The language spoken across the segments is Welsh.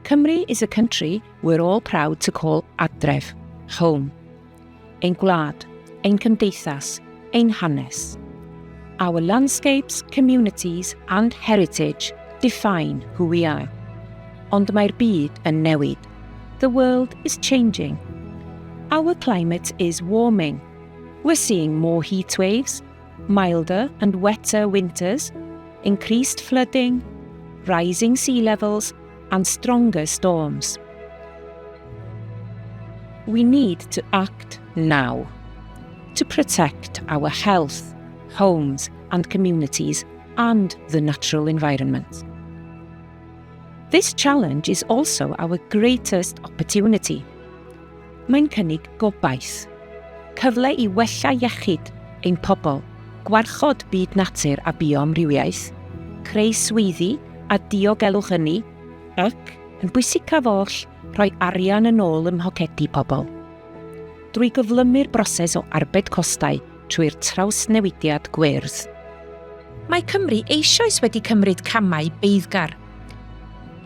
Cymru is a country we're all proud to call adref, home. Ein gwlad, ein cymdeithas, ein hanes. Our landscapes, communities and heritage define who we are. Ond mae'r byd yn newid. The world is changing. Our climate is warming. We're seeing more heat waves, milder and wetter winters, increased flooding, rising sea levels, and stronger storms. We need to act now to protect our health, homes, and communities, and the natural environment. This challenge is also our greatest opportunity. Mae'n cynnig gobaith, cyfle I wella iechyd ein pobl, gwarchod byd natur a bioamrywiaeth, creu swyddi a diogelwch ynni, ac, yn bwysicaf oll, rhoi arian yn ôl ym mhocedi pobl. Drwy gyflymu'r broses o arbed costau trwy'r trawsnewidiad gwyrdd. Mae Cymru eisoes wedi cymryd camau beiddgar.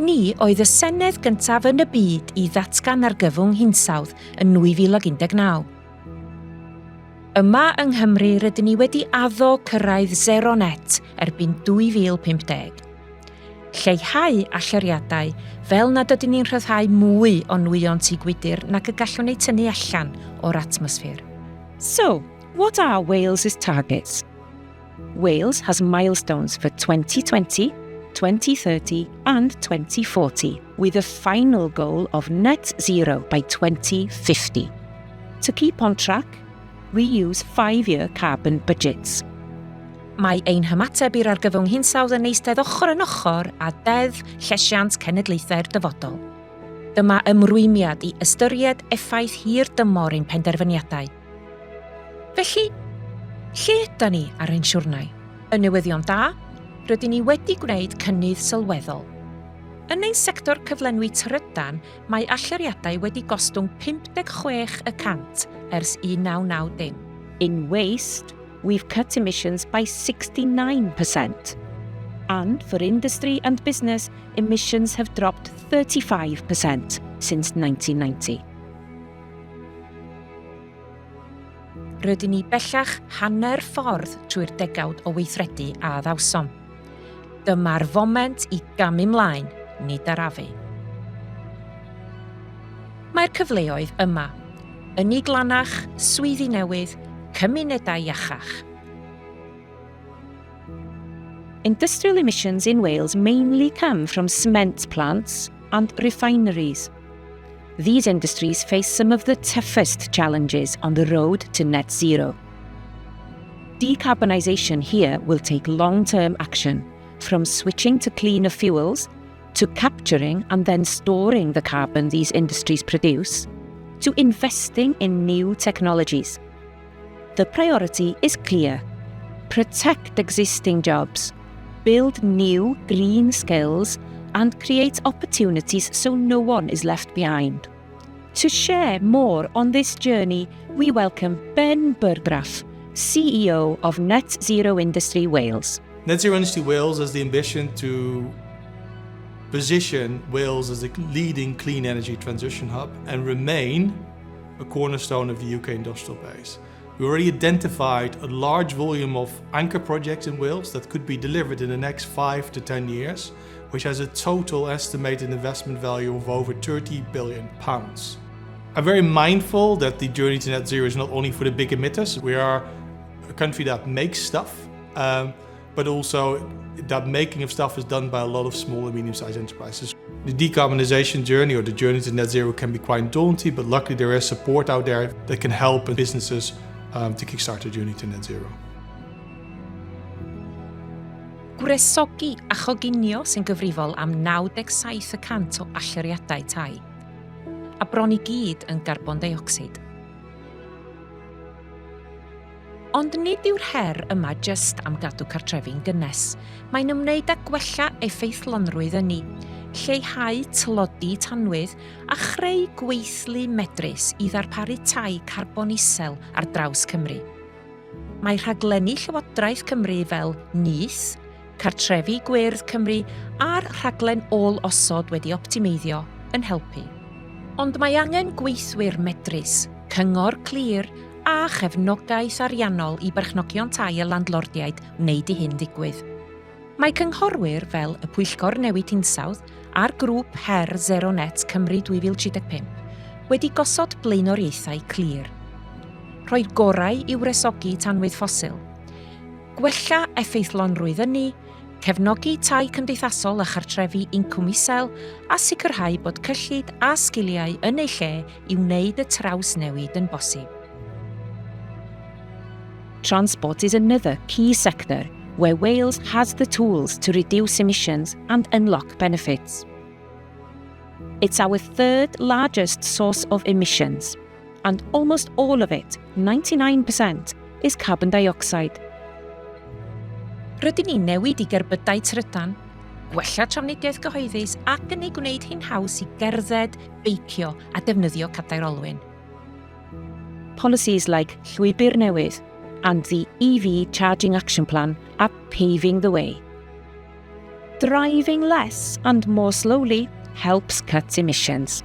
Ni oedd y Senedd gyntaf yn y byd I ddatgan argyfwng hinsawdd yn 2019. Yma yng Nghymru rydyn ni wedi addo cyrraedd zero net erbyn 2050. Lleihau allyriadau fel nad ydyn ni'n rhyddhau mwy o nwyon tŷ gwydyr nac y gallwn ei tynnu allan o'r atmosffer. So, what are Wales's targets? Wales has milestones for 2020, 2030 and 2040, with a final goal of net zero by 2050. To keep on track, we use 5-year carbon budgets. Mae ein hymateb i'r argyfwng hinsawdd yn eistedd ochr yn ochr a deddf llesiant cenedlaethau'r dyfodol. Dyma ymrwymiad I ystyried effaith hir dymor ein penderfyniadau. Felly, lle ydyn ni ar ein siwrnau? Yn newyddion da, rydyn ni wedi gwneud cynnydd sylweddol. Yn ein sector cyflenwi trydan, mae allyriadau wedi gostwng 56% ers 1990. In waste, we've cut emissions by 69%. And for industry and business, emissions have dropped 35% since 1990. Rydyn ni bellach hanner ffordd trwy'r degawd o weithredu a ddawsom. Dyma'r foment I gamu mlaen, nid arafu. Mae'r cyfleoedd yma, ynni glanach, swyddi newydd, cymunedau iachach. Industrial emissions in Wales mainly come from cement plants and refineries. These industries face some of the toughest challenges on the road to net zero. Decarbonisation here will take long-term action, from switching to cleaner fuels, to capturing and then storing the carbon these industries produce, to investing in new technologies. The priority is clear: protect existing jobs, build new green skills, and create opportunities so no one is left behind. To share more on this journey, we welcome Ben Burgraff, CEO of Net Zero Industry Wales. Net Zero Industry Wales has the ambition to position Wales as a leading clean energy transition hub and remain a cornerstone of the UK industrial base. We already identified a large volume of anchor projects in Wales that could be delivered in the next 5 to 10 years, which has a total estimated investment value of over £30 billion. I'm very mindful that the journey to net zero is not only for the big emitters. We are a country that makes stuff, but also that making of stuff is done by a lot of small and medium-sized enterprises. The decarbonisation journey or the journey to net zero can be quite daunting, but luckily there is support out there that can help businesses to kickstart the journey to net zero. Gwresogi a choginio sy'n gyfrifol am 97% o allyriadau tai, a bron I gyd yn carbon dioxide. Ond nid yw'r her yma just am gadw cartrefi'n gynnes. Mae'n ymwneud â gwella effeithlonrwydd yn ni, lleihau tlodi tanwydd a chreu gweithlu medrus I ddarparu tai carbon isel ar draws Cymru. Mae rhaglenni Llywodraeth Cymru fel NIS, Cartrefi Gwyrdd Cymru a'r rhaglen ôl-osod wedi optimeiddio yn helpu. Ond mae angen gweithwyr medrus, cyngor clir a chefnogaeth ariannol i berchnogion tai y landlordiaid wneud i hyn ddigwydd. Mae cynghorwyr fel y Pwyllgor Newid Hinsawdd a'r grŵp Her Zero Net Cymru 2035 wedi gosod blaenoriaethau clir. Rhoi'r gorau i'w resogi tanwydd ffosil, gwella effeithlonrwydd ynni, cefnogi tai cymdeithasol a chartrefi incwm isel a sicrhau bod cyllid a sgiliau yn eu lle i wneud y trawsnewid yn bosib. Transport is another key sector where Wales has the tools to reduce emissions and unlock benefits. It's our third largest source of emissions, and almost all of it, 99%, is carbon dioxide. Rydyn ni'n newid i gerbydau trydan, gwella trafnidiaeth gyhoeddus ac yn ei gwneud hi'n haws i gerdded, beicio a defnyddio cadair olwyn. Policies like Llwybr Newydd and the EV Charging Action Plan are paving the way. Driving less and more slowly helps cut emissions.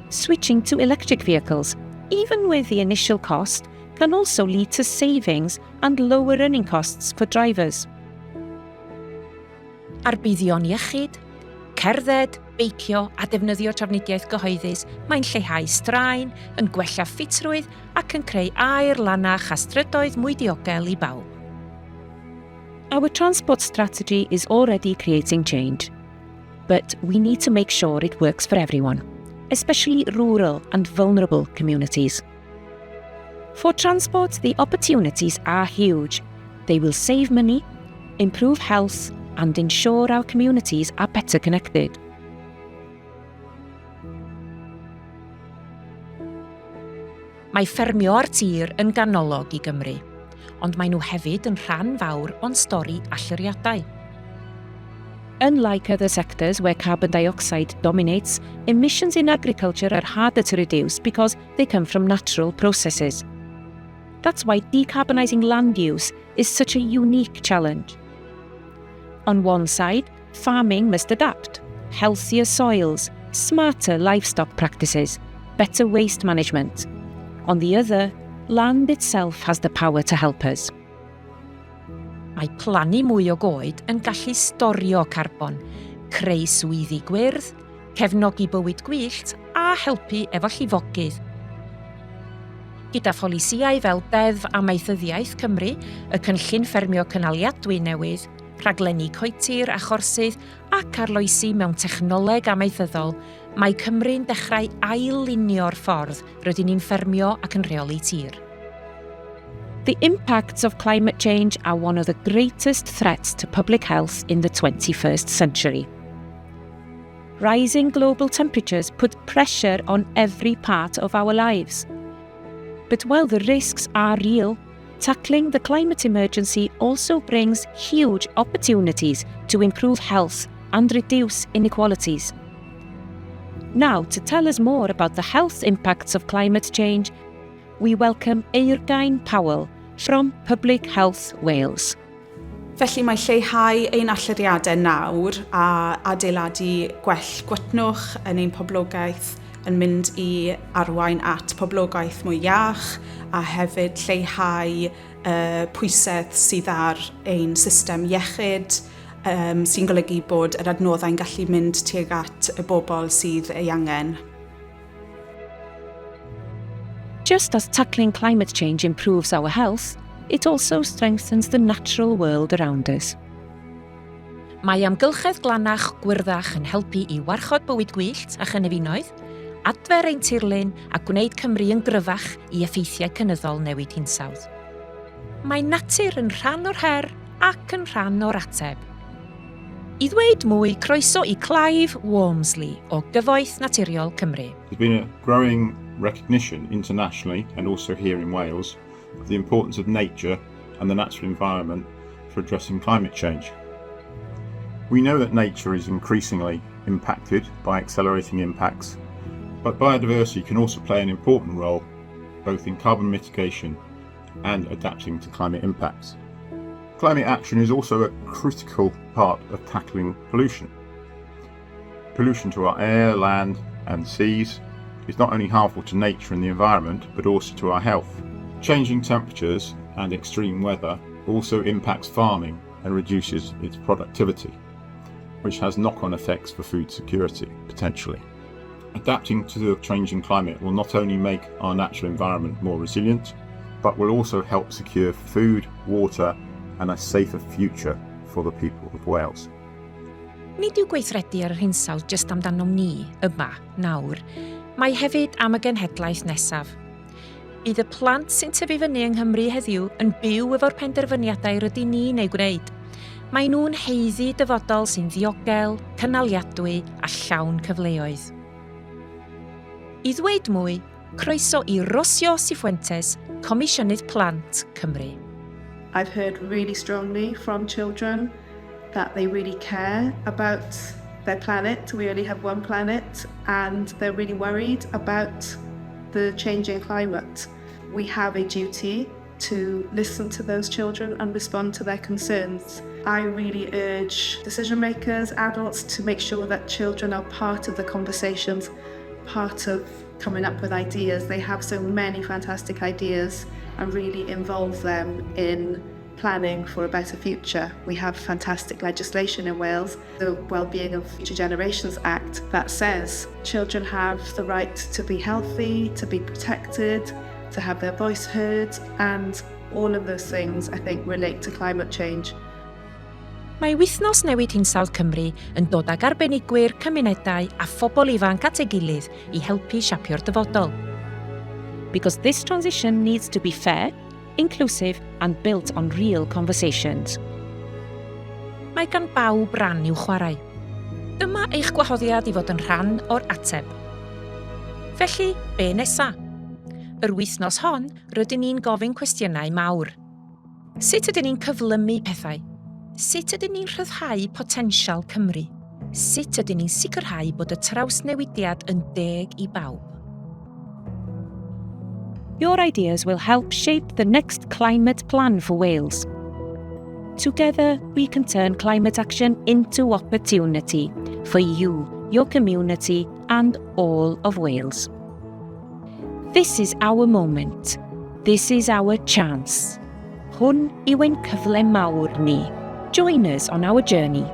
Switching to electric vehicles, even with the initial cost, can also lead to savings and lower running costs for drivers. Arbuddion iechyd, cerdded, beicio a defnyddio trafnidiaeth gyhoeddus mae'n lleihau straen, yn gwella ffitrwydd ac yn creu aer lanach a strydoedd mwy diogel i bawb. Our transport strategy is already creating change, but we need to make sure it works for everyone, especially rural and vulnerable communities. For transport, the opportunities are huge. They will save money, improve health, and ensure our communities are better connected. Mae ffermio ar tir yn ganolog i Gymru, ond mae nhw hefyd yn rhan fawr o'n stori allyriadau. Unlike other sectors where carbon dioxide dominates, emissions in agriculture are harder to reduce because they come from natural processes. That's why decarbonising land use is such a unique challenge. On one side, farming must adapt, healthier soils, smarter livestock practices, better waste management. On the other, land itself has the power to help us. Mae plannu mwy o goed yn gallu storio carbon, creu swyddi gwyrdd, cefnogi bywyd gwyllt a helpu efo llifogydd. Gyda pholisïau fel Deddf Amaethyddiaeth Cymru, y cynllun ffermio cynaliadwy newydd, rhaglenni coetir a chorsydd ac arloesi mewn technoleg amaethyddol, mae Cymru'n dechrau ail-linio'r ffordd rydyn ni'n ffermio ac yn rheoli tir. The impacts of climate change are one of the greatest threats to public health in the 21st century. Rising global temperatures put pressure on every part of our lives. But while the risks are real, tackling the climate emergency also brings huge opportunities to improve health and reduce inequalities. Now, to tell us more about the health impacts of climate change, we welcome Eirgain Powell from Public Health Wales. Felly mae lleihau ein allyriadau nawr a adeiladu gwell gwtnwch yn ein poblogaeth yn mynd i arwain at poblogaeth mwy iach a hefyd lleihau pwysedd sydd ar ein system iechyd sy'n golygu bod yr adnoddau'n gallu mynd tuag at y bobl sydd ei angen. Just as tackling climate change improves our health, it also strengthens the natural world around us. Mae amgylchedd glanach gwyrddach yn helpu i warchod bywyd gwyllt a chynefinoedd, adfer ein tirlun a gwneud Cymru yn gryfach i effeithiau cynyddol newid hinsawdd. Mae natur yn rhan o'r her ac yn rhan o'r ateb. I ddweud mwy, croeso i Clive Walmsley o Gyfoeth Naturiol Cymru. There's been a growing recognition internationally and also here in Wales of the importance of nature and the natural environment for addressing climate change. We know that nature is increasingly impacted by accelerating impacts, but biodiversity can also play an important role both in carbon mitigation and adapting to climate impacts. Climate action is also a critical part of tackling pollution. Pollution to our air, land and seas is not only harmful to nature and the environment, but also to our health. Changing temperatures and extreme weather also impacts farming and reduces its productivity, which has knock-on effects for food security, potentially. Adapting to the changing climate will not only make our natural environment more resilient, but will also help secure food, water and a safer future for the people of Wales. Nid yw gweithredu ar yr hinsawdd jyst amdanom ni, yma, nawr. Mae hefyd am y genhedlaeth nesaf. Bydd y plant sy'n tyfu fyny yng Nghymru heddiw yn byw efo'r penderfyniadau rydyn ni'n ei gwneud. Mae nhw'n heiddi dyfodol sy'n ddiogel, cynaliadwy a llawn cyfleoedd. I ddweud mwy, croeso i Rosio Sifuentes, Comisiynydd Plant Cymru. I've heard really strongly from children that they really care about their planet. We only have one planet and they're really worried about the changing climate. We have a duty to listen to those children and respond to their concerns. I really urge decision makers, adults, to make sure that children are part of the conversations, part of coming up with ideas. They have so many fantastic ideas, and really involve them in planning for a better future. We have fantastic legislation in Wales, the Wellbeing of Future Generations Act, that says children have the right to be healthy, to be protected, to have their voice heard, and all of those things, I think, relate to climate change. Mae wythnos newid hinsawdd Cymru yn dod ag arbenigwyr, cymunedau a phobl ifanc at ei gilydd i helpu siapio'r dyfodol. Because this transition needs to be fair, inclusive and built on real conversations. Mae gan bawb ran i'w chwarae. Dyma eich gwahoddiad i fod yn rhan o'r ateb. Felly, be nesa? Yr wythnos hon, rydyn ni'n gofyn cwestiynau mawr. Sut ydyn ni'n cyflymu pethau? Sut ydyn ni'n rhyddhau potensial Cymru? Sut ydyn ni'n sicrhau bod y trawsnewidiad yn deg i bawb? Your ideas will help shape the next climate plan for Wales. Together, we can turn climate action into opportunity for you, your community, and all of Wales. This is our moment. This is our chance. Hwn yw ein cyfle mawr ni. Join us on our journey.